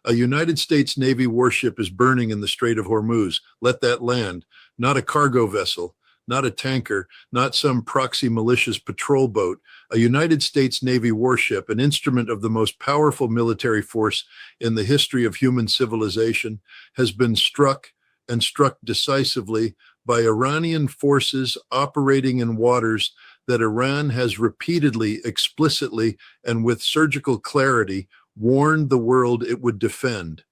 A United States Navy warship is burning in the Strait of Hormuz. Let that land. Not a cargo vessel, not a tanker, not some proxy malicious patrol boat. A United States Navy warship, an instrument of the most powerful military force in the history of human civilization, has been struck and struck decisively by Iranian forces operating in waters that Iran has repeatedly, explicitly, and with surgical clarity warned the world it would defend.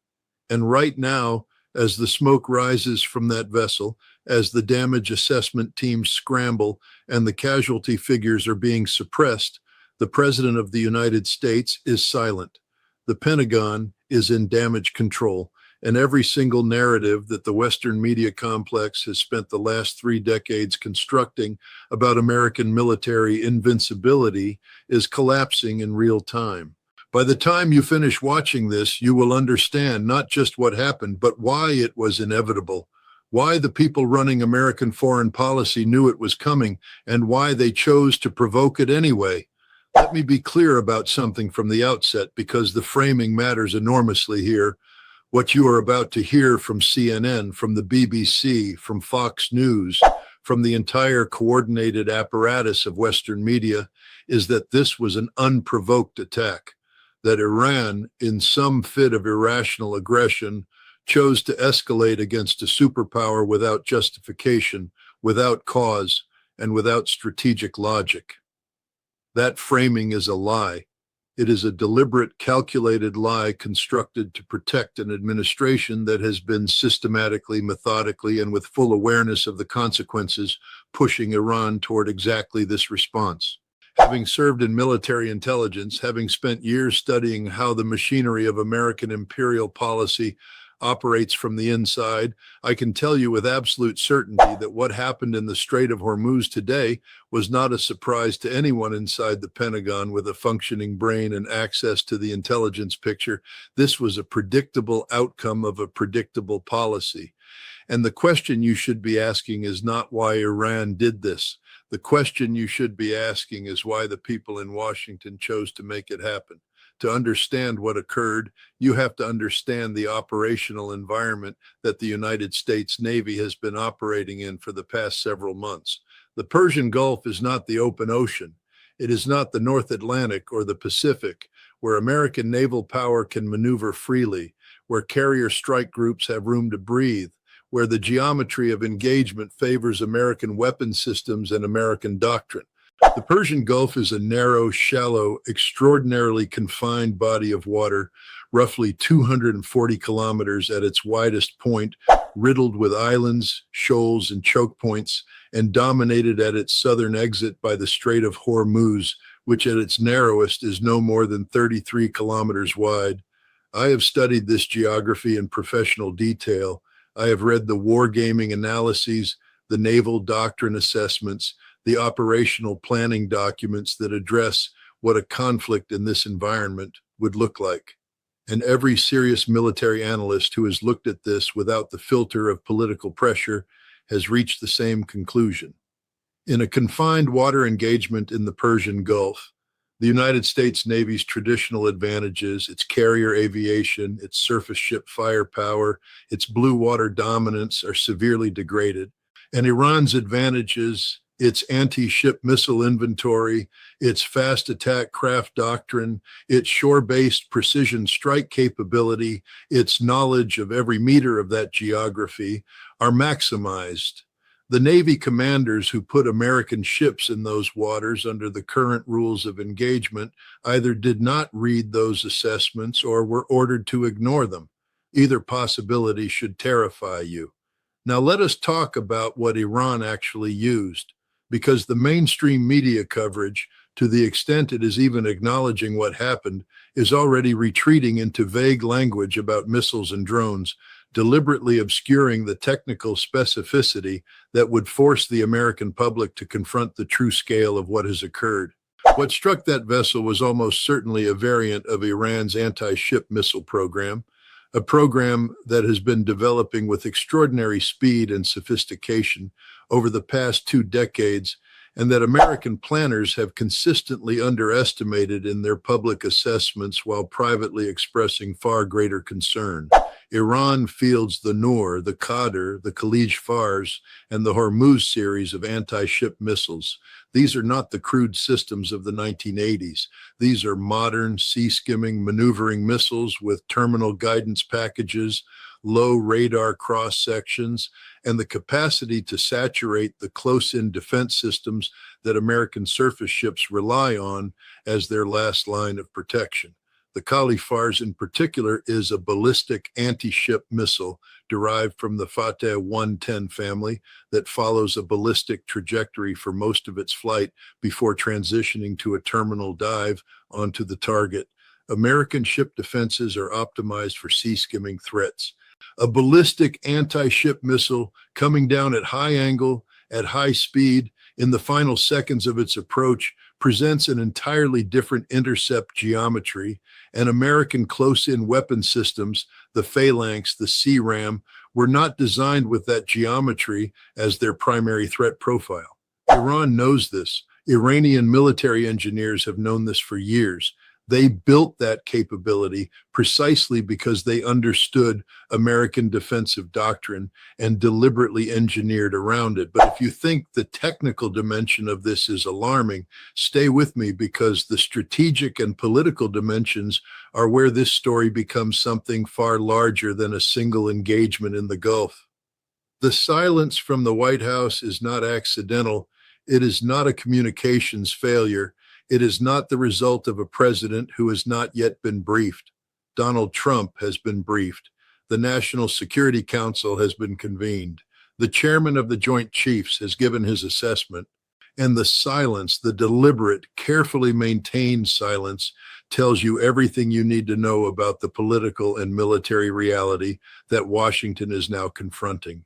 And right now, as the smoke rises from that vessel, as the damage assessment teams scramble and the casualty figures are being suppressed, the President of the United States is silent. The Pentagon is in damage control, and every single narrative that the Western media complex has spent the last 3 decades constructing about American military invincibility is collapsing in real time. By the time you finish watching this, you will understand not just what happened, but why it was inevitable, why the people running American foreign policy knew it was coming, and why they chose to provoke it anyway. Let me be clear about something from the outset, because the framing matters enormously here. What you are about to hear from CNN, from the BBC, from Fox News, from the entire coordinated apparatus of Western media, is that this was an unprovoked attack, that Iran, in some fit of irrational aggression, chose to escalate against a superpower without justification, without cause, and without strategic logic. That framing is a lie. It is a deliberate, calculated lie constructed to protect an administration that has been systematically, methodically, and with full awareness of the consequences, pushing Iran toward exactly this response. Having served in military intelligence, having spent years studying how the machinery of American imperial policy operates from the inside, I can tell you with absolute certainty that what happened in the Strait of Hormuz today was not a surprise to anyone inside the Pentagon with a functioning brain and access to the intelligence picture. This was a predictable outcome of a predictable policy. And the question you should be asking is not why Iran did this. The question you should be asking is why the people in Washington chose to make it happen. To understand what occurred, you have to understand the operational environment that the United States Navy has been operating in for the past several months. The Persian Gulf is not the open ocean. It is not the North Atlantic or the Pacific, where American naval power can maneuver freely, where carrier strike groups have room to breathe, where the geometry of engagement favors American weapon systems and American doctrine. The Persian Gulf is a narrow, shallow, extraordinarily confined body of water, roughly 240 kilometers at its widest point, riddled with islands, shoals, and choke points, and dominated at its southern exit by the Strait of Hormuz, which at its narrowest is no more than 33 kilometers wide. I have studied this geography in professional detail. I have read the wargaming analyses, the naval doctrine assessments, the operational planning documents that address what a conflict in this environment would look like. And every serious military analyst who has looked at this without the filter of political pressure has reached the same conclusion. In a confined water engagement in the Persian Gulf, the United States Navy's traditional advantages, its carrier aviation, its surface ship firepower, its blue water dominance are severely degraded. And Iran's advantages, its anti-ship missile inventory, its fast attack craft doctrine, its shore-based precision strike capability, its knowledge of every meter of that geography are maximized. The Navy commanders who put American ships in those waters under the current rules of engagement either did not read those assessments or were ordered to ignore them. Either possibility should terrify you. Now let us talk about what Iran actually used, because the mainstream media coverage, to the extent it is even acknowledging what happened, is already retreating into vague language about missiles and drones, deliberately obscuring the technical specificity that would force the American public to confront the true scale of what has occurred. What struck that vessel was almost certainly a variant of Iran's anti-ship missile program, a program that has been developing with extraordinary speed and sophistication over the past 2 decades and that American planners have consistently underestimated in their public assessments while privately expressing far greater concern. Iran fields the Noor, the Qadr, the Khalij Fars, and the Hormuz series of anti-ship missiles. These are not the crude systems of the 1980s. These are modern, sea-skimming, maneuvering missiles with terminal guidance packages, low radar cross-sections, and the capacity to saturate the close-in defense systems that American surface ships rely on as their last line of protection. The Khalifars in particular is a ballistic anti-ship missile derived from the Fateh 110 family that follows a ballistic trajectory for most of its flight before transitioning to a terminal dive onto the target. American ship defenses are optimized for sea-skimming threats. A ballistic anti-ship missile coming down at high angle, at high speed, in the final seconds of its approach presents an entirely different intercept geometry, and American close-in weapon systems, the Phalanx, the C-RAM, were not designed with that geometry as their primary threat profile. Iran knows this. Iranian military engineers have known this for years. They built that capability precisely because they understood American defensive doctrine and deliberately engineered around it. But if you think the technical dimension of this is alarming, stay with me, because the strategic and political dimensions are where this story becomes something far larger than a single engagement in the Gulf. The silence from the White House is not accidental. It is not a communications failure. It is not the result of a president who has not yet been briefed. Donald Trump has been briefed. The National Security Council has been convened. The chairman of the Joint Chiefs has given his assessment. And the silence, the deliberate, carefully maintained silence, tells you everything you need to know about the political and military reality that Washington is now confronting.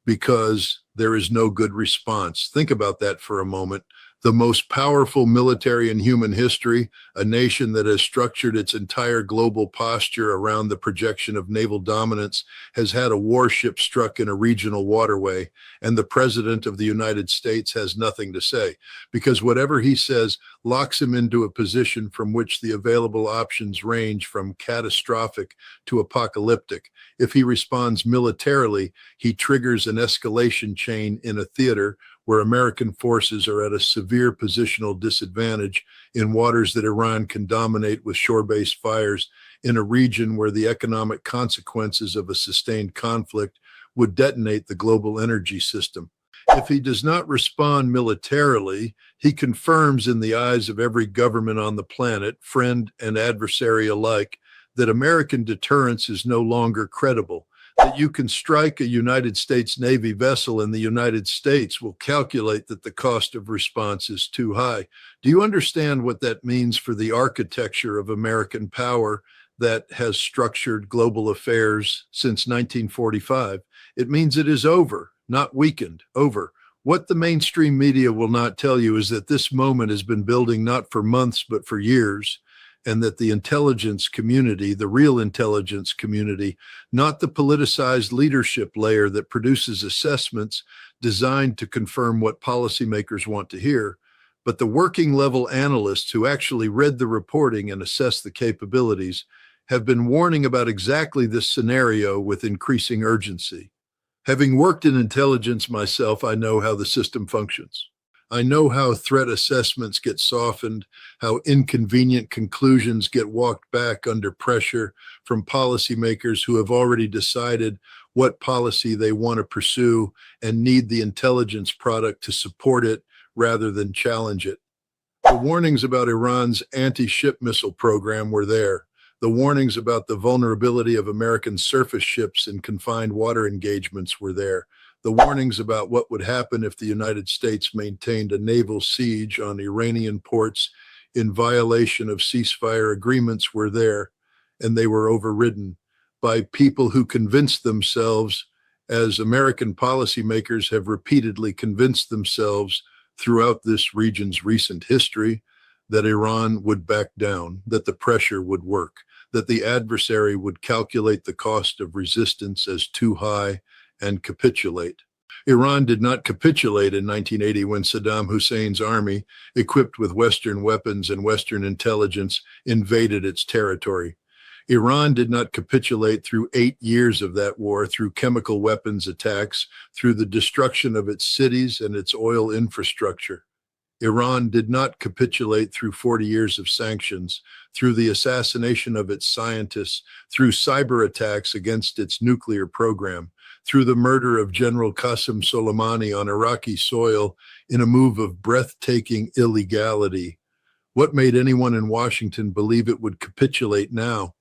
Because there is no good response. Think about that for a moment. The most powerful military in human history, a nation that has structured its entire global posture around the projection of naval dominance, has had a warship struck in a regional waterway, and the President of the United States has nothing to say, because whatever he says locks him into a position from which the available options range from catastrophic to apocalyptic. If he responds militarily, he triggers an escalation chain in a theater where American forces are at a severe positional disadvantage in waters that Iran can dominate with shore-based fires, in a region where the economic consequences of a sustained conflict would detonate the global energy system. If he does not respond militarily, he confirms in the eyes of every government on the planet, friend and adversary alike, that American deterrence is no longer credible. That you can strike a United States Navy vessel and the United States will calculate that the cost of response is too high. Do you understand what that means for the architecture of American power that has structured global affairs since 1945? It means it is over, not weakened, over. What the mainstream media will not tell you is that this moment has been building not for months, but for years, and that the intelligence community, the real intelligence community, not the politicized leadership layer that produces assessments designed to confirm what policymakers want to hear, but the working level analysts who actually read the reporting and assessed the capabilities, have been warning about exactly this scenario with increasing urgency. Having worked in intelligence myself, I know how the system functions. I know how threat assessments get softened, how inconvenient conclusions get walked back under pressure from policymakers who have already decided what policy they want to pursue and need the intelligence product to support it rather than challenge it. The warnings about Iran's anti-ship missile program were there. The warnings about the vulnerability of American surface ships in confined water engagements were there. The warnings about what would happen if the United States maintained a naval siege on Iranian ports in violation of ceasefire agreements were there, and they were overridden by people who convinced themselves, as American policymakers have repeatedly convinced themselves throughout this region's recent history, that Iran would back down, that the pressure would work, that the adversary would calculate the cost of resistance as too high and capitulate. Iran did not capitulate in 1980 when Saddam Hussein's army, equipped with Western weapons and Western intelligence, invaded its territory. Iran did not capitulate through 8 years of that war, through chemical weapons attacks, through the destruction of its cities and its oil infrastructure. Iran did not capitulate through 40 years of sanctions, through the assassination of its scientists, through cyber attacks against its nuclear program, through the murder of General Qasem Soleimani on Iraqi soil in a move of breathtaking illegality. What made anyone in Washington believe it would capitulate now?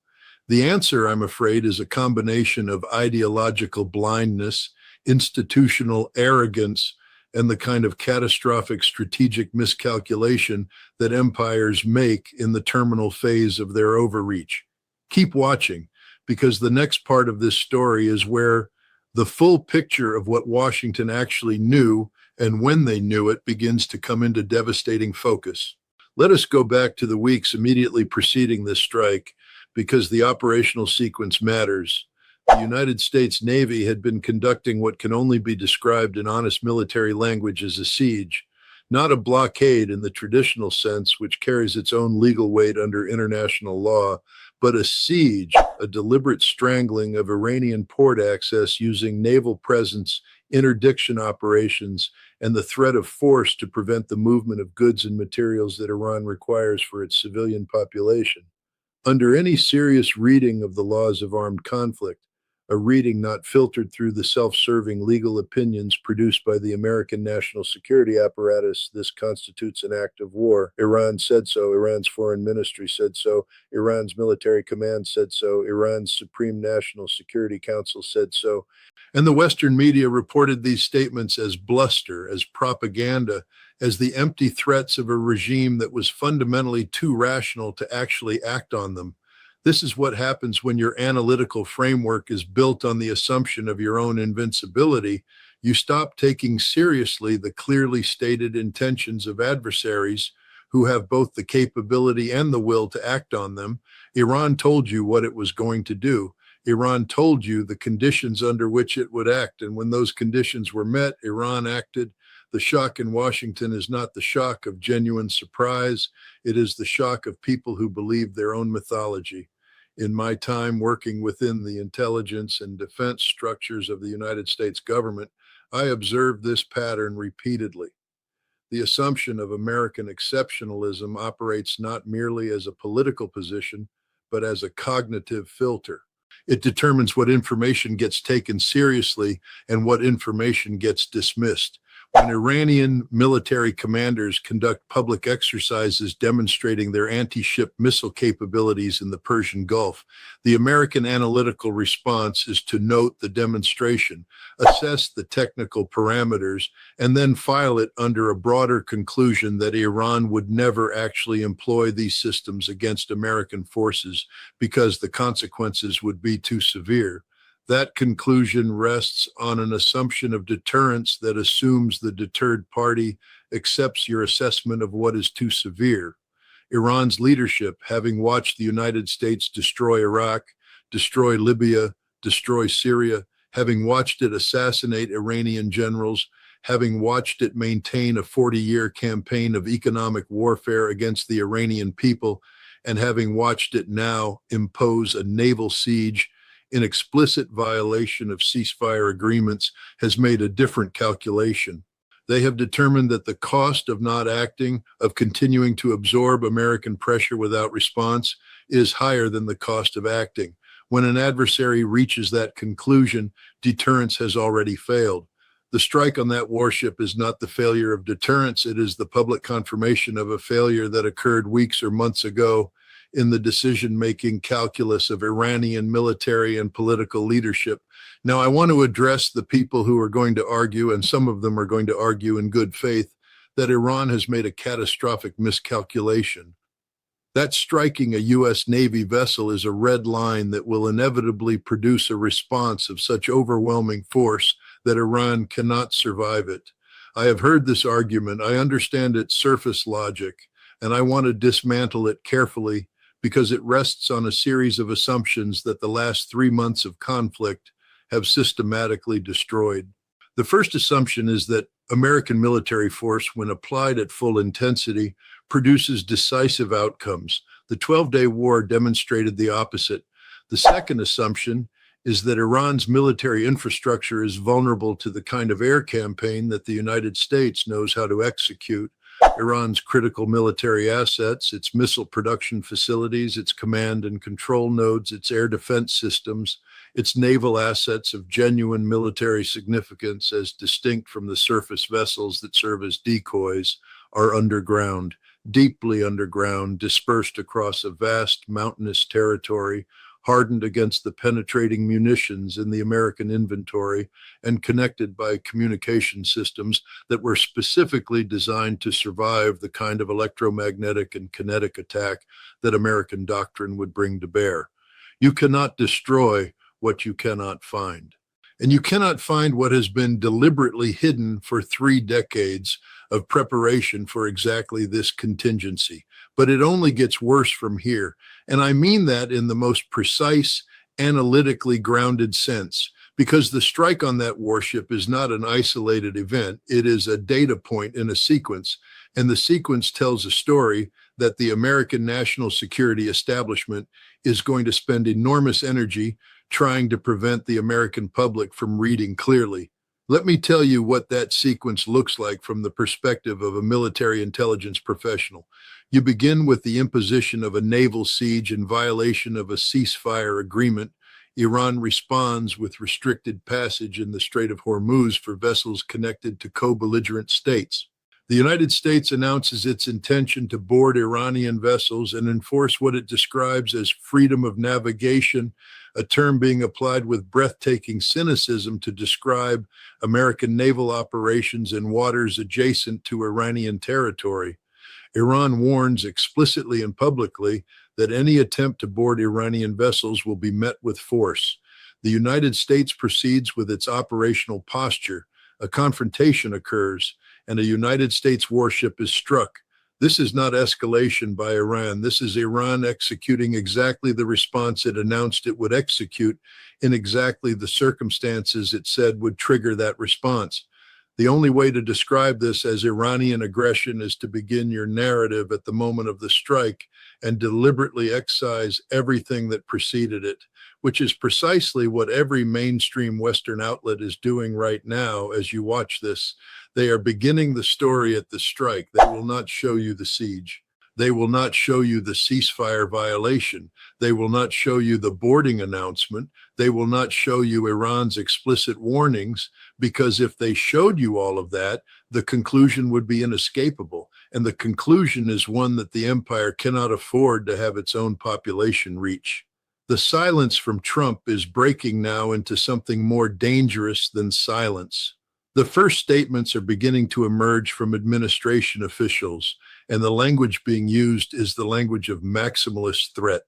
The answer, I'm afraid, is a combination of ideological blindness, institutional arrogance, and the kind of catastrophic strategic miscalculation that empires make in the terminal phase of their overreach. Keep watching, because the next part of this story is where the full picture of what Washington actually knew and when they knew it begins to come into devastating focus. Let us go back to the weeks immediately preceding this strike, because the operational sequence matters. The United States Navy had been conducting what can only be described in honest military language as a siege, not a blockade in the traditional sense, which carries its own legal weight under international law, but a siege, a deliberate strangling of Iranian port access using naval presence, interdiction operations, and the threat of force to prevent the movement of goods and materials that Iran requires for its civilian population. Under any serious reading of the laws of armed conflict, a reading not filtered through the self-serving legal opinions produced by the American national security apparatus, this constitutes an act of war. Iran said so. Iran's foreign ministry said so. Iran's military command said so. Iran's Supreme National Security Council said so. And the Western media reported these statements as bluster, as propaganda, as the empty threats of a regime that was fundamentally too rational to actually act on them. This is what happens when your analytical framework is built on the assumption of your own invincibility. You stop taking seriously the clearly stated intentions of adversaries who have both the capability and the will to act on them. Iran told you what it was going to do. Iran told you the conditions under which it would act, and when those conditions were met, Iran acted. The shock in Washington is not the shock of genuine surprise. It is the shock of people who believe their own mythology. In my time working within the intelligence and defense structures of the United States government, I observed this pattern repeatedly. The assumption of American exceptionalism operates not merely as a political position, but as a cognitive filter. It determines what information gets taken seriously and what information gets dismissed. When Iranian military commanders conduct public exercises demonstrating their anti-ship missile capabilities in the Persian Gulf, the American analytical response is to note the demonstration, assess the technical parameters, and then file it under a broader conclusion that Iran would never actually employ these systems against American forces because the consequences would be too severe. That conclusion rests on an assumption of deterrence that assumes the deterred party accepts your assessment of what is too severe. Iran's leadership, having watched the United States destroy Iraq, destroy Libya, destroy Syria, having watched it assassinate Iranian generals, having watched it maintain a 40-year campaign of economic warfare against the Iranian people, and having watched it now impose a naval siege in explicit violation of ceasefire agreements, has made a different calculation. They have determined that the cost of not acting, of continuing to absorb American pressure without response, is higher than the cost of acting. When an adversary reaches that conclusion, deterrence has already failed. The strike on that warship is not the failure of deterrence, it is the public confirmation of a failure that occurred weeks or months ago in the decision-making calculus of Iranian military and political leadership. Now, I want to address the people who are going to argue, and some of them are going to argue in good faith, that Iran has made a catastrophic miscalculation. That striking a U.S. Navy vessel is a red line that will inevitably produce a response of such overwhelming force that Iran cannot survive it. I have heard this argument. I understand its surface logic, and I want to dismantle it carefully, because it rests on a series of assumptions that the last 3 months of conflict have systematically destroyed. The first assumption is that American military force, when applied at full intensity, produces decisive outcomes. The 12-day war demonstrated the opposite. The second assumption is that Iran's military infrastructure is vulnerable to the kind of air campaign that the United States knows how to execute. Iran's critical military assets, its missile production facilities, its command and control nodes, its air defense systems, its naval assets of genuine military significance, as distinct from the surface vessels that serve as decoys, are underground, deeply underground, dispersed across a vast mountainous territory, hardened against the penetrating munitions in the American inventory, and connected by communication systems that were specifically designed to survive the kind of electromagnetic and kinetic attack that American doctrine would bring to bear. You cannot destroy what you cannot find. And you cannot find what has been deliberately hidden for 3 decades of preparation for exactly this contingency. But it only gets worse from here. And I mean that in the most precise, analytically grounded sense, because the strike on that warship is not an isolated event. It is a data point in a sequence. And the sequence tells a story that the American national security establishment is going to spend enormous energy trying to prevent the American public from reading clearly. Let me tell you what that sequence looks like from the perspective of a military intelligence professional. You begin with the imposition of a naval siege in violation of a ceasefire agreement. Iran responds with restricted passage in the Strait of Hormuz for vessels connected to co-belligerent states. The United States announces its intention to board Iranian vessels and enforce what it describes as freedom of navigation, a term being applied with breathtaking cynicism to describe American naval operations in waters adjacent to Iranian territory. Iran warns explicitly and publicly that any attempt to board Iranian vessels will be met with force. The United States proceeds with its operational posture. A confrontation occurs, and a United States warship is struck. This is not escalation by Iran. This is Iran executing exactly the response it announced it would execute in exactly the circumstances it said would trigger that response. The only way to describe this as Iranian aggression is to begin your narrative at the moment of the strike and deliberately excise everything that preceded it, which is precisely what every mainstream Western outlet is doing right now as you watch this. They are beginning the story at the strike. They will not show you the siege. They will not show you the ceasefire violation. They will not show you the boarding announcement. They will not show you Iran's explicit warnings, because if they showed you all of that, the conclusion would be inescapable. And the conclusion is one that the empire cannot afford to have its own population reach. The silence from Trump is breaking now into something more dangerous than silence. The first statements are beginning to emerge from administration officials, and the language being used is the language of maximalist threat,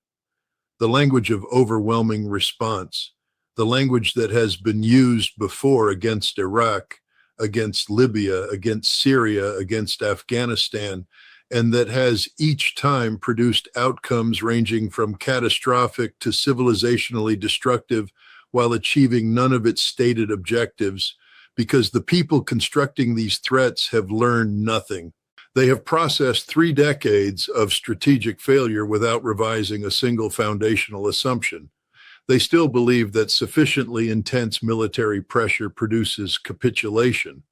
the language of overwhelming response, the language that has been used before against Iraq, against Libya, against Syria, against Afghanistan, and that has each time produced outcomes ranging from catastrophic to civilizationally destructive while achieving none of its stated objectives, because the people constructing these threats have learned nothing. They have processed 3 decades of strategic failure without revising a single foundational assumption. They still believe that sufficiently intense military pressure produces capitulation.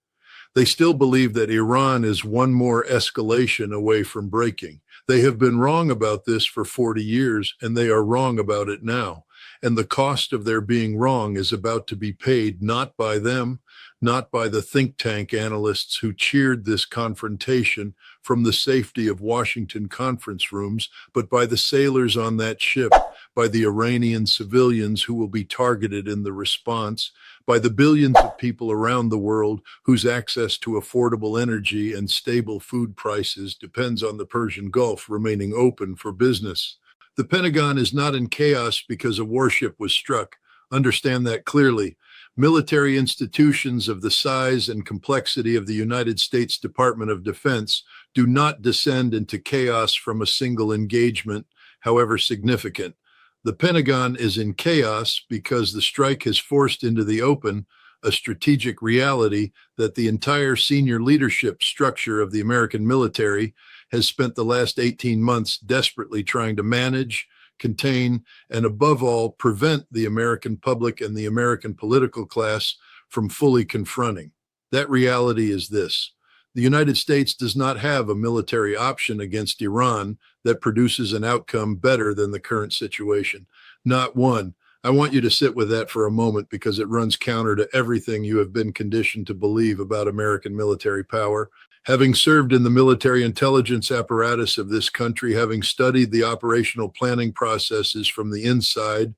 They still believe that Iran is one more escalation away from breaking. They have been wrong about this for 40 years, and they are wrong about it now. And the cost of their being wrong is about to be paid not by them, not by the think tank analysts who cheered this confrontation from the safety of Washington conference rooms, but by the sailors on that ship, by the Iranian civilians who will be targeted in the response, by the billions of people around the world whose access to affordable energy and stable food prices depends on the Persian Gulf remaining open for business. The Pentagon is not in chaos because a warship was struck. Understand that clearly. Military institutions of the size and complexity of the United States Department of Defense do not descend into chaos from a single engagement, however significant. The Pentagon is in chaos because the strike has forced into the open a strategic reality that the entire senior leadership structure of the American military has spent the last 18 months desperately trying to manage, contain, and above all, prevent the American public and the American political class from fully confronting. That reality is this. The United States does not have a military option against Iran that produces an outcome better than the current situation. Not one. I want you to sit with that for a moment because it runs counter to everything you have been conditioned to believe about American military power. Having served in the military intelligence apparatus of this country, having studied the operational planning processes from the inside,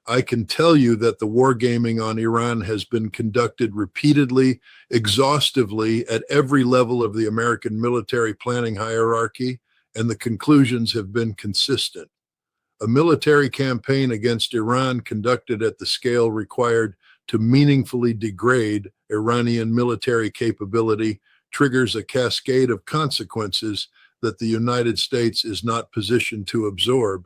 I can tell you that the wargaming on Iran has been conducted repeatedly, exhaustively at every level of the American military planning hierarchy, and the conclusions have been consistent. A military campaign against Iran conducted at the scale required to meaningfully degrade Iranian military capability triggers a cascade of consequences that the United States is not positioned to absorb,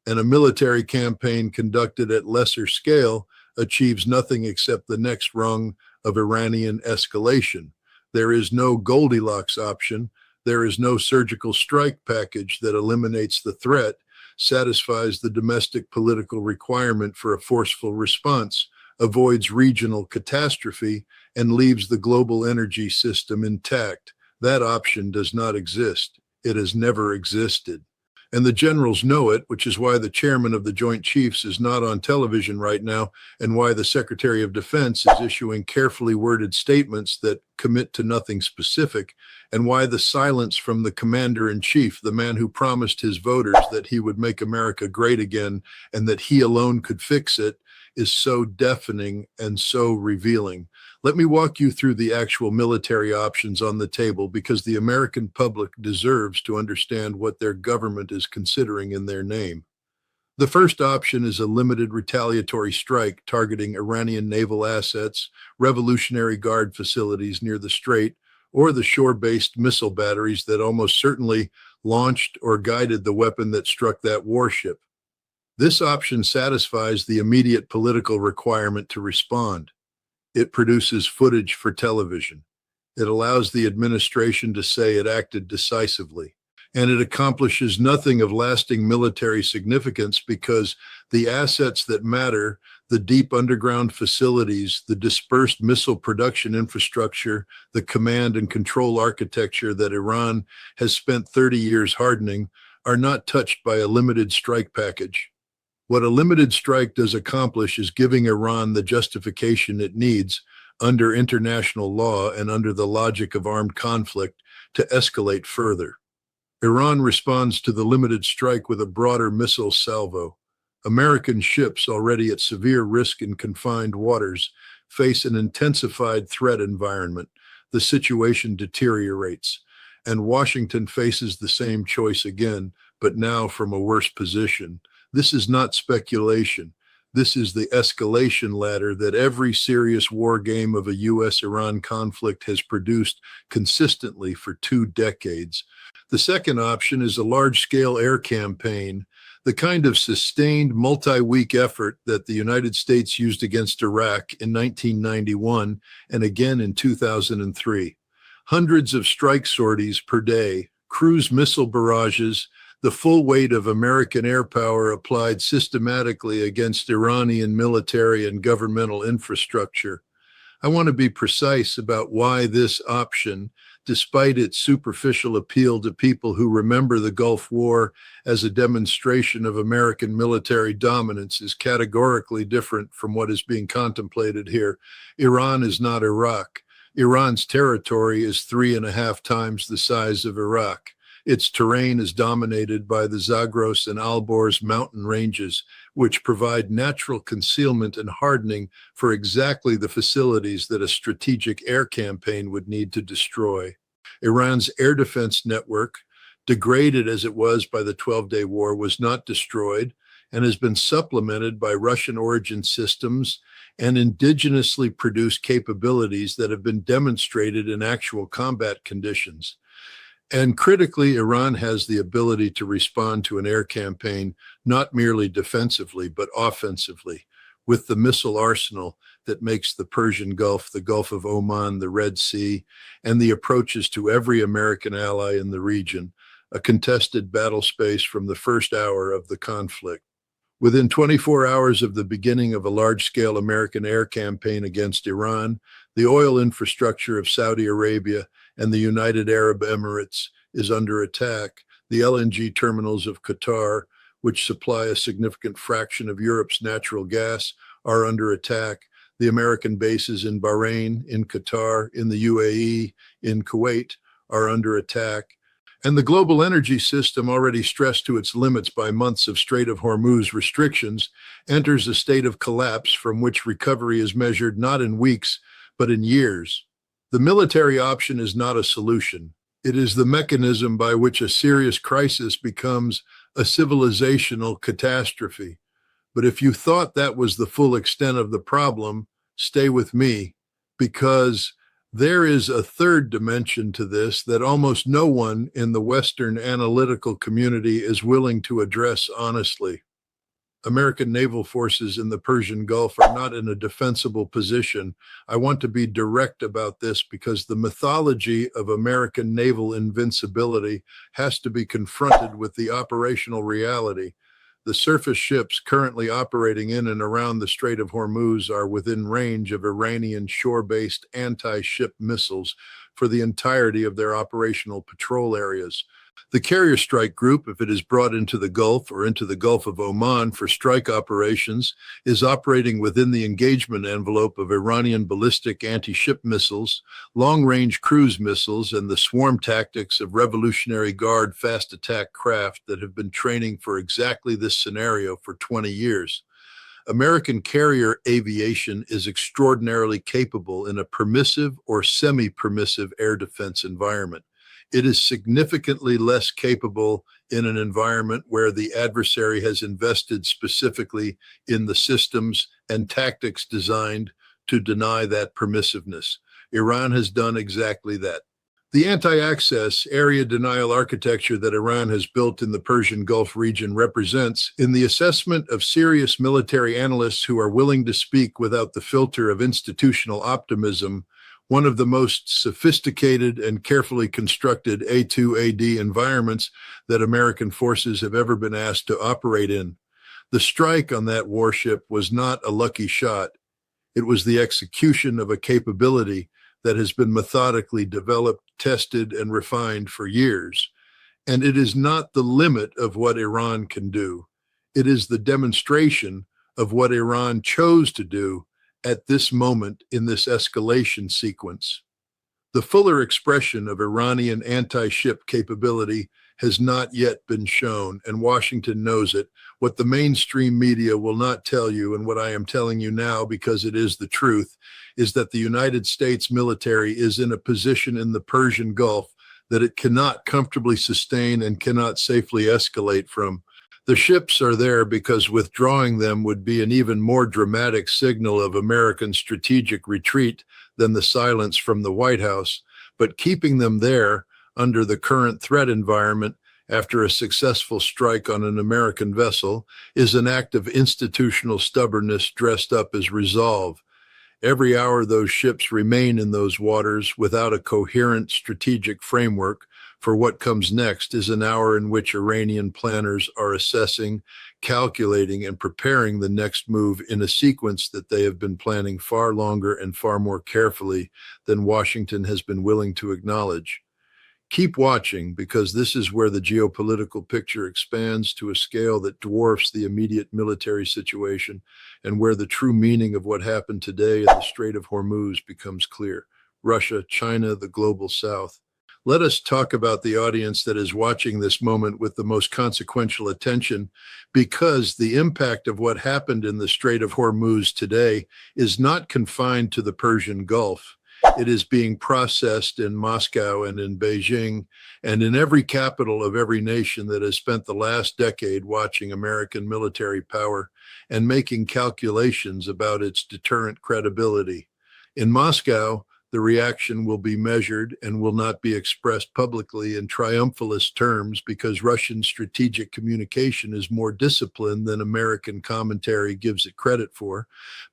and a military campaign conducted at lesser scale achieves nothing except the next rung of Iranian escalation. There is no Goldilocks option. There is no surgical strike package that eliminates the threat, satisfies the domestic political requirement for a forceful response, avoids regional catastrophe, and leaves the global energy system intact. That option does not exist. It has never existed. And the generals know it, which is why the chairman of the Joint Chiefs is not on television right now, and why the Secretary of Defense is issuing carefully worded statements that commit to nothing specific, and why the silence from the commander-in-chief, the man who promised his voters that he would make America great again and that he alone could fix it, is so deafening and so revealing. Let me walk you through the actual military options on the table because the American public deserves to understand what their government is considering in their name. The first option is a limited retaliatory strike targeting Iranian naval assets, Revolutionary Guard facilities near the Strait, or the shore-based missile batteries that almost certainly launched or guided the weapon that struck that warship. This option satisfies the immediate political requirement to respond. It produces footage for television. It allows the administration to say it acted decisively. And it accomplishes nothing of lasting military significance because the assets that matter, the deep underground facilities, the dispersed missile production infrastructure, the command and control architecture that Iran has spent 30 years hardening, are not touched by a limited strike package. What a limited strike does accomplish is giving Iran the justification it needs under international law and under the logic of armed conflict to escalate further. Iran responds to the limited strike with a broader missile salvo. American ships, already at severe risk in confined waters, face an intensified threat environment. The situation deteriorates, and Washington faces the same choice again, but now from a worse position. This is not speculation. This is the escalation ladder that every serious war game of a U.S.-Iran conflict has produced consistently for 2 decades. The second option is a large-scale air campaign, the kind of sustained multi-week effort that the United States used against Iraq in 1991 and again in 2003. Hundreds of strike sorties per day, cruise missile barrages, the full weight of American air power applied systematically against Iranian military and governmental infrastructure. I want to be precise about why this option, despite its superficial appeal to people who remember the Gulf War as a demonstration of American military dominance, is categorically different from what is being contemplated here. Iran is not Iraq. Iran's territory is 3.5 times the size of Iraq. Its terrain is dominated by the Zagros and Alborz mountain ranges, which provide natural concealment and hardening for exactly the facilities that a strategic air campaign would need to destroy. Iran's air defense network, degraded as it was by the 12-day war, was not destroyed and has been supplemented by Russian origin systems and indigenously produced capabilities that have been demonstrated in actual combat conditions. And critically, Iran has the ability to respond to an air campaign not merely defensively, but offensively. with the missile arsenal that makes the Persian Gulf, the Gulf of Oman, the Red Sea, and the approaches to every American ally in the region, a contested battle space from the first hour of the conflict. Within 24 hours of the beginning of a large-scale American air campaign against Iran, the oil infrastructure of Saudi Arabia and the United Arab Emirates is under attack. The LNG terminals of Qatar, which supply a significant fraction of Europe's natural gas, are under attack. The American bases in Bahrain, in Qatar, in the UAE, in Kuwait are under attack. And the global energy system, already stressed to its limits by months of Strait of Hormuz restrictions, enters a state of collapse from which recovery is measured not in weeks, but in years. The military option is not a solution. It is the mechanism by which a serious crisis becomes a civilizational catastrophe. But if you thought that was the full extent of the problem, stay with me, because there is a third dimension to this that almost no one in the Western analytical community is willing to address honestly. American naval forces in the Persian Gulf are not in a defensible position. I want to be direct about this because the mythology of American naval invincibility has to be confronted with the operational reality. The surface ships currently operating in and around the Strait of Hormuz are within range of Iranian shore-based anti-ship missiles for the entirety of their operational patrol areas. The carrier strike group, if it is brought into the Gulf or into the Gulf of Oman for strike operations, is operating within the engagement envelope of Iranian ballistic anti-ship missiles, long-range cruise missiles, and the swarm tactics of Revolutionary Guard fast attack craft that have been training for exactly this scenario for 20 years. American carrier aviation is extraordinarily capable in a permissive or semi-permissive air defense environment. It is significantly less capable in an environment where the adversary has invested specifically in the systems and tactics designed to deny that permissiveness. Iran has done exactly that. The anti-access area denial architecture that Iran has built in the Persian Gulf region represents, in the assessment of serious military analysts who are willing to speak without the filter of institutional optimism, one of the most sophisticated and carefully constructed A2AD environments that American forces have ever been asked to operate in. The strike on that warship was not a lucky shot. It was the execution of a capability that has been methodically developed, tested, and refined for years. And it is not the limit of what Iran can do. It is the demonstration of what Iran chose to do at this moment in this escalation sequence. The fuller expression of Iranian anti-ship capability has not yet been shown, and Washington knows it. What the mainstream media will not tell you, and what I am telling you now because it is the truth, is that the United States military is in a position in the Persian Gulf that it cannot comfortably sustain and cannot safely escalate from. The ships are there because withdrawing them would be an even more dramatic signal of American strategic retreat than the silence from the White House. But keeping them there under the current threat environment after a successful strike on an American vessel is an act of institutional stubbornness dressed up as resolve. Every hour those ships remain in those waters without a coherent strategic framework for what comes next is an hour in which Iranian planners are assessing, calculating, and preparing the next move in a sequence that they have been planning far longer and far more carefully than Washington has been willing to acknowledge. Keep watching, because this is where the geopolitical picture expands to a scale that dwarfs the immediate military situation, and where the true meaning of what happened today in the Strait of Hormuz becomes clear. Russia, China, the global South. Let us talk about the audience that is watching this moment with the most consequential attention, because the impact of what happened in the Strait of Hormuz today is not confined to the Persian Gulf. It is being processed in Moscow and in Beijing and in every capital of every nation that has spent the last decade watching American military power and making calculations about its deterrent credibility. In Moscow, The reaction will be measured and will not be expressed publicly in triumphalist terms because Russian strategic communication is more disciplined than American commentary gives it credit for.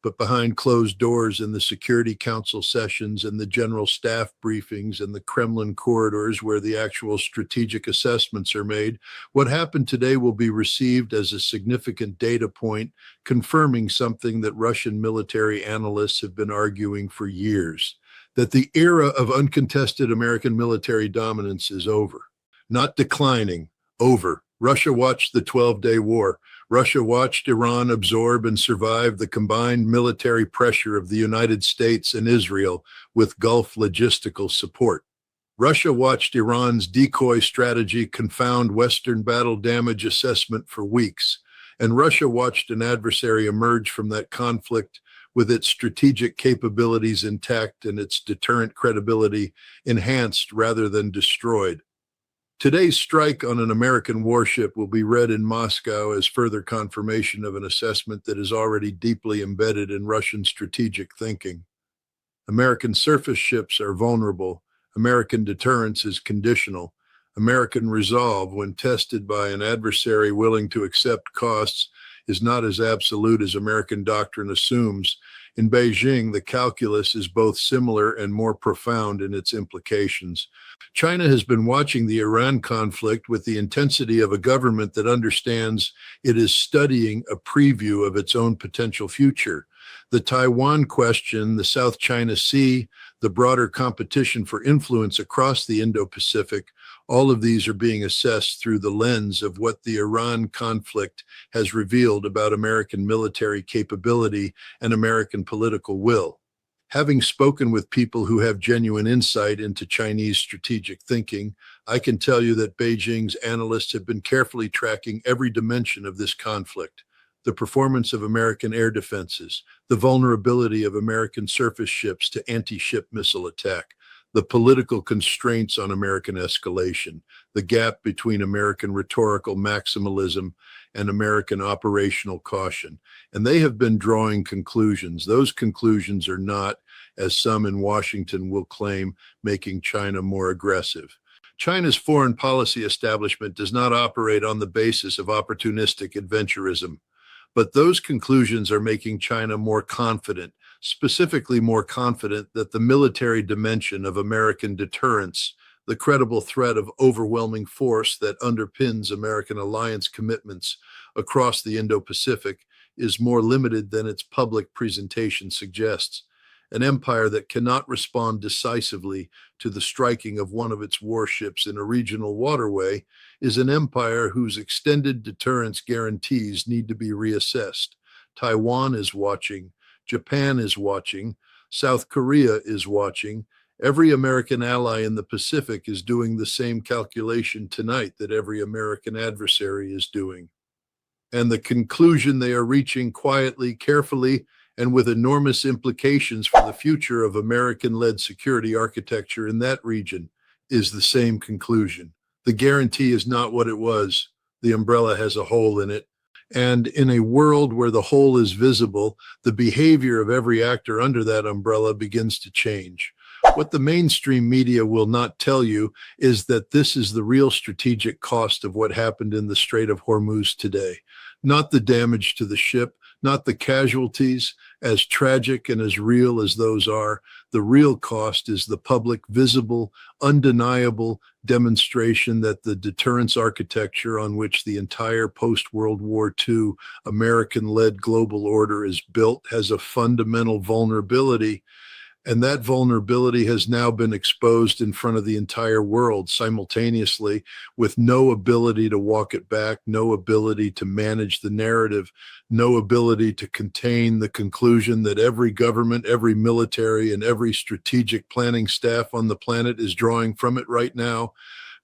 But behind closed doors in the Security Council sessions and the General Staff briefings and the Kremlin corridors where the actual strategic assessments are made, what happened today will be received as a significant data point confirming something that Russian military analysts have been arguing for years, that the era of uncontested American military dominance is over. Not declining, over. Russia watched the 12-day war. Russia watched Iran absorb and survive the combined military pressure of the United States and Israel with Gulf logistical support. Russia watched Iran's decoy strategy confound Western battle damage assessment for weeks, and Russia watched an adversary emerge from that conflict with its strategic capabilities intact and its deterrent credibility enhanced rather than destroyed. Today's strike on an American warship will be read in Moscow as further confirmation of an assessment that is already deeply embedded in Russian strategic thinking. American surface ships are vulnerable. American deterrence is conditional. American resolve, when tested by an adversary willing to accept costs, is not as absolute as American doctrine assumes. In Beijing, the calculus is both similar and more profound in its implications. China has been watching the Iran conflict with the intensity of a government that understands it is studying a preview of its own potential future. The Taiwan question, the South China Sea, the broader competition for influence across the Indo-Pacific, all of these are being assessed through the lens of what the Iran conflict has revealed about American military capability and American political will. Having spoken with people who have genuine insight into Chinese strategic thinking, I can tell you that Beijing's analysts have been carefully tracking every dimension of this conflict: the performance of American air defenses, the vulnerability of American surface ships to anti-ship missile attack, the political constraints on American escalation, the gap between American rhetorical maximalism and American operational caution. And they have been drawing conclusions. Those conclusions are not, as some in Washington will claim, making China more aggressive. China's foreign policy establishment does not operate on the basis of opportunistic adventurism, but those conclusions are making China more confident, specifically more confident that the military dimension of American deterrence, the credible threat of overwhelming force that underpins American alliance commitments across the Indo-Pacific, is more limited than its public presentation suggests. An empire that cannot respond decisively to the striking of one of its warships in a regional waterway is an empire whose extended deterrence guarantees need to be reassessed. Taiwan is watching. Japan is watching. South Korea is watching. Every American ally in the Pacific is doing the same calculation tonight that every American adversary is doing. And the conclusion they are reaching quietly, carefully, and with enormous implications for the future of American-led security architecture in that region is the same conclusion. The guarantee is not what it was. The umbrella has a hole in it. And in a world where the hole is visible, the behavior of every actor under that umbrella begins to change. What the mainstream media will not tell you is that this is the real strategic cost of what happened in the Strait of Hormuz today. Not the damage to the ship, not the casualties, as tragic and as real as those are. The real cost is the public, visible, undeniable demonstration that the deterrence architecture on which the entire post-World War II American-led global order is built has a fundamental vulnerability. And that vulnerability has now been exposed in front of the entire world simultaneously, with no ability to walk it back, no ability to manage the narrative, no ability to contain the conclusion that every government, every military, and every strategic planning staff on the planet is drawing from it right now.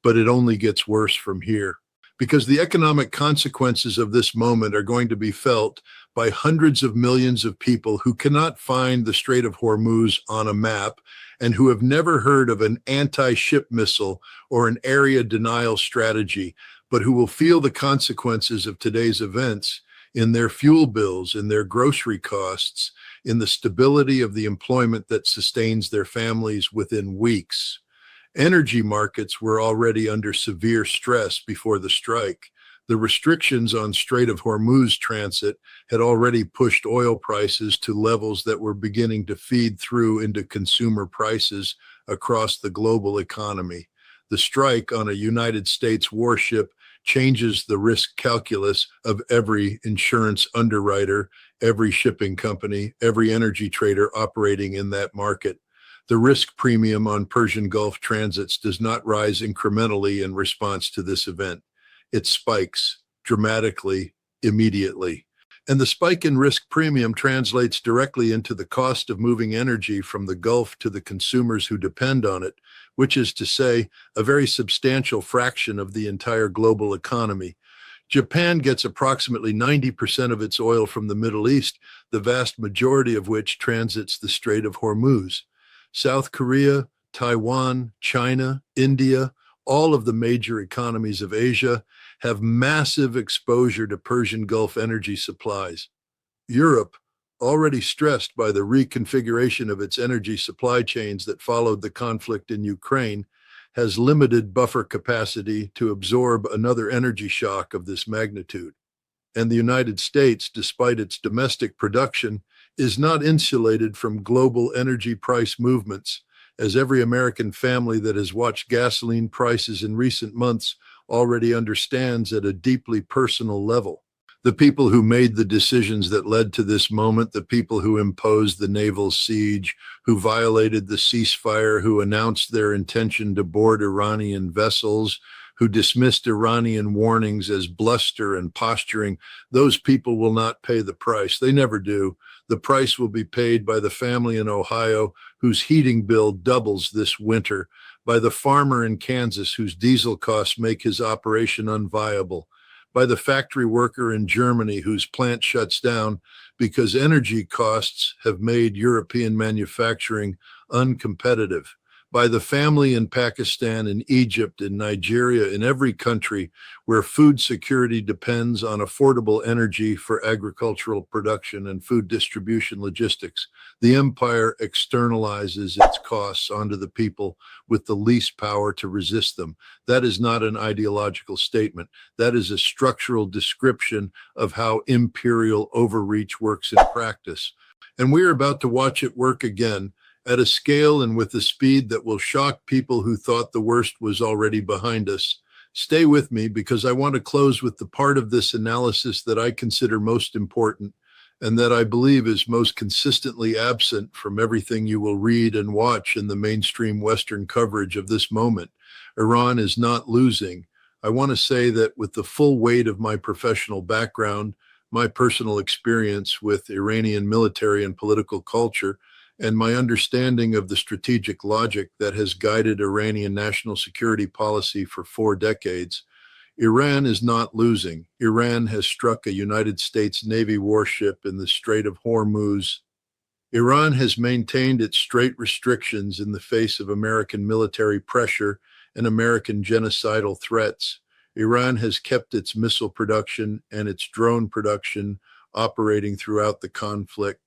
But it only gets worse from here, because the economic consequences of this moment are going to be felt by hundreds of millions of people who cannot find the Strait of Hormuz on a map and who have never heard of an anti-ship missile or an area denial strategy, but who will feel the consequences of today's events in their fuel bills, in their grocery costs, in the stability of the employment that sustains their families within weeks. Energy markets were already under severe stress before the strike. The restrictions on Strait of Hormuz transit had already pushed oil prices to levels that were beginning to feed through into consumer prices across the global economy. The strike on a United States warship changes the risk calculus of every insurance underwriter, every shipping company, every energy trader operating in that market. The risk premium on Persian Gulf transits does not rise incrementally in response to this event. It spikes dramatically, immediately. And the spike in risk premium translates directly into the cost of moving energy from the Gulf to the consumers who depend on it, which is to say, a very substantial fraction of the entire global economy. Japan gets approximately 90% of its oil from the Middle East, the vast majority of which transits the Strait of Hormuz. South Korea, Taiwan, China, India, all of the major economies of Asia have massive exposure to Persian Gulf energy supplies. Europe, already stressed by the reconfiguration of its energy supply chains that followed the conflict in Ukraine, has limited buffer capacity to absorb another energy shock of this magnitude. And the United States, despite its domestic production, is not insulated from global energy price movements, as every American family that has watched gasoline prices in recent months already understands at a deeply personal level. The people who made the decisions that led to this moment, the people who imposed the naval siege, who violated the ceasefire, who announced their intention to board Iranian vessels, who dismissed Iranian warnings as bluster and posturing, those people will not pay the price. They never do. The price will be paid by the family in Ohio whose heating bill doubles this winter, by the farmer in Kansas whose diesel costs make his operation unviable, by the factory worker in Germany whose plant shuts down because energy costs have made European manufacturing uncompetitive, by the family in Pakistan, in Egypt, in Nigeria, in every country where food security depends on affordable energy for agricultural production and food distribution logistics. The empire externalizes its costs onto the people with the least power to resist them. That is not an ideological statement. That is a structural description of how imperial overreach works in practice. And we're about to watch it work again, at a scale and with a speed that will shock people who thought the worst was already behind us. Stay with me, because I want to close with the part of this analysis that I consider most important and that I believe is most consistently absent from everything you will read and watch in the mainstream Western coverage of this moment. Iran is not losing. I want to say that with the full weight of my professional background, my personal experience with Iranian military and political culture, and my understanding of the strategic logic that has guided Iranian national security policy for 4 decades, Iran is not losing. Iran has struck a United States Navy warship in the Strait of Hormuz. Iran has maintained its strait restrictions in the face of American military pressure and American genocidal threats. Iran has kept its missile production and its drone production operating throughout the conflict.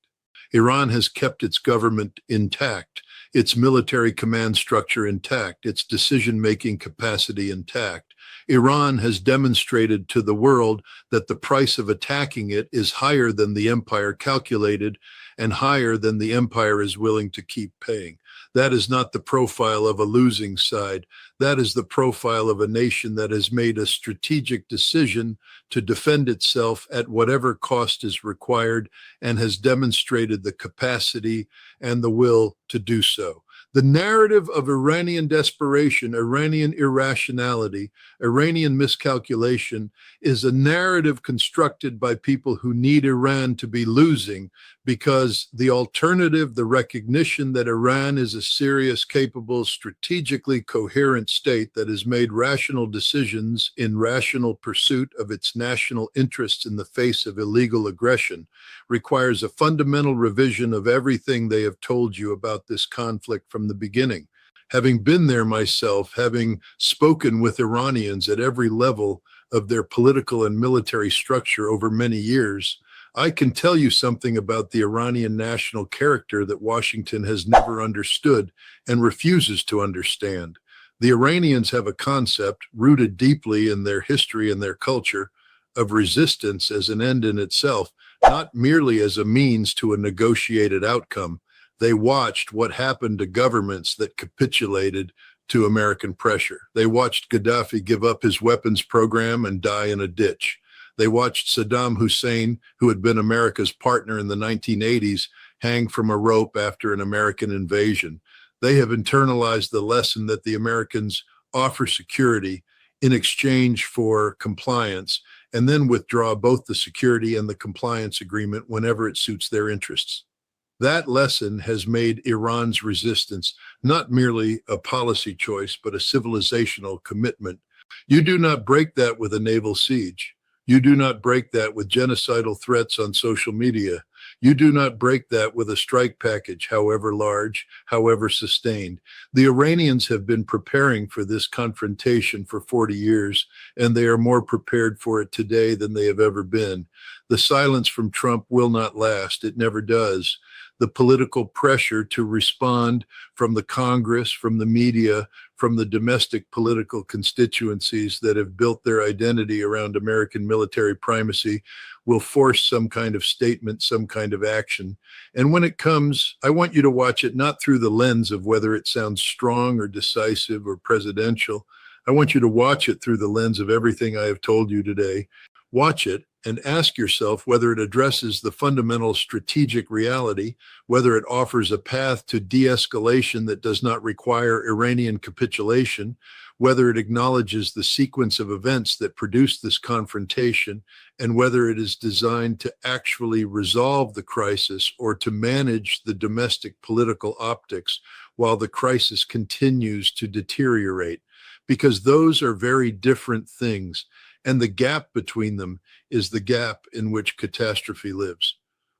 Iran has kept its government intact, its military command structure intact, its decision-making capacity intact. Iran has demonstrated to the world that the price of attacking it is higher than the empire calculated and higher than the empire is willing to keep paying. That is not the profile of a losing side. That is the profile of a nation that has made a strategic decision to defend itself at whatever cost is required and has demonstrated the capacity and the will to do so. The narrative of Iranian desperation, Iranian irrationality, Iranian miscalculation is a narrative constructed by people who need Iran to be losing, because the alternative, the recognition that Iran is a serious, capable, strategically coherent state that has made rational decisions in rational pursuit of its national interests in the face of illegal aggression, requires a fundamental revision of everything they have told you about this conflict from the beginning. Having been there myself, having spoken with Iranians at every level, of their political and military structure over many years, I can tell you something about the Iranian national character that Washington has never understood and refuses to understand. The Iranians have a concept rooted deeply in their history and their culture of resistance as an end in itself, not merely as a means to a negotiated outcome. They watched what happened to governments that capitulated to American pressure. They watched Gaddafi give up his weapons program and die in a ditch. They watched Saddam Hussein, who had been America's partner in the 1980s, hang from a rope after an American invasion. They have internalized the lesson that the Americans offer security in exchange for compliance, and then withdraw both the security and the compliance agreement whenever it suits their interests. That lesson has made Iran's resistance not merely a policy choice, but a civilizational commitment. You do not break that with a naval siege. You do not break that with genocidal threats on social media. You do not break that with a strike package, however large, however sustained. The Iranians have been preparing for this confrontation for 40 years, and they are more prepared for it today than they have ever been. The silence from Trump will not last. It never does. The political pressure to respond from the Congress, from the media, from the domestic political constituencies that have built their identity around American military primacy will force some kind of statement, some kind of action. And when it comes, I want you to watch it not through the lens of whether it sounds strong or decisive or presidential. I want you to watch it through the lens of everything I have told you today. Watch it and ask yourself whether it addresses the fundamental strategic reality, whether it offers a path to de-escalation that does not require Iranian capitulation, whether it acknowledges the sequence of events that produced this confrontation, and whether it is designed to actually resolve the crisis or to manage the domestic political optics while the crisis continues to deteriorate. Because those are very different things. And the gap between them is the gap in which catastrophe lives.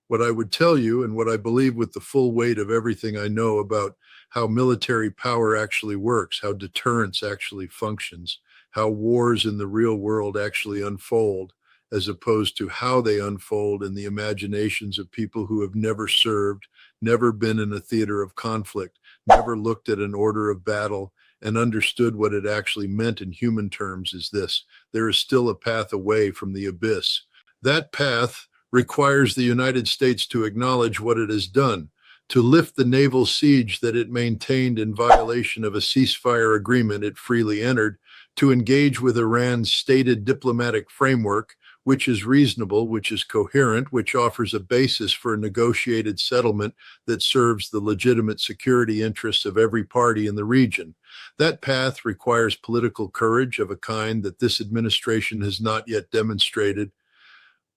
What I would tell you, and what I believe with the full weight of everything I know about how military power actually works, how deterrence actually functions, how wars in the real world actually unfold, as opposed to how they unfold in the imaginations of people who have never served, never been in a theater of conflict, never looked at an order of battle, and understood what it actually meant in human terms is this: there is still a path away from the abyss. That path requires the United States to acknowledge what it has done, to lift the naval siege that it maintained in violation of a ceasefire agreement it freely entered, to engage with Iran's stated diplomatic framework, which is reasonable, which is coherent, which offers a basis for a negotiated settlement that serves the legitimate security interests of every party in the region. That path requires political courage of a kind that this administration has not yet demonstrated,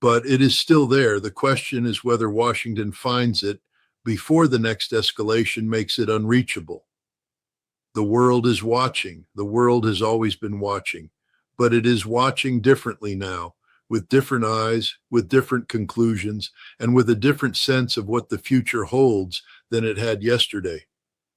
but it is still there. The question is whether Washington finds it before the next escalation makes it unreachable. The world is watching. The world has always been watching, but it is watching differently now, with different eyes, with different conclusions, and with a different sense of what the future holds than it had yesterday.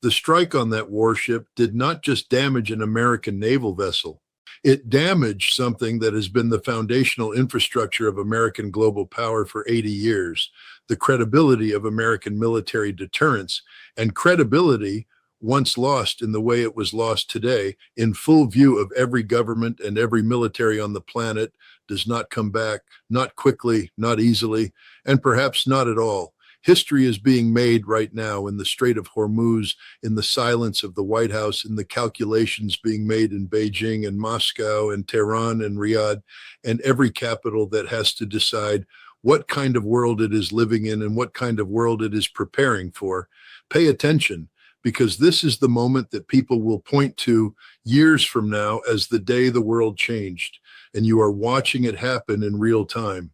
The strike on that warship did not just damage an American naval vessel. It damaged something that has been the foundational infrastructure of American global power for 80 years, the credibility of American military deterrence, and credibility once lost in the way it was lost today, in full view of every government and every military on the planet, does not come back, not quickly, not easily, and perhaps not at all. History is being made right now in the Strait of Hormuz, in the silence of the White House, in the calculations being made in Beijing and Moscow and Tehran and Riyadh, and every capital that has to decide what kind of world it is living in and what kind of world it is preparing for. Pay attention, because this is the moment that people will point to years from now as the day the world changed, and you are watching it happen in real time.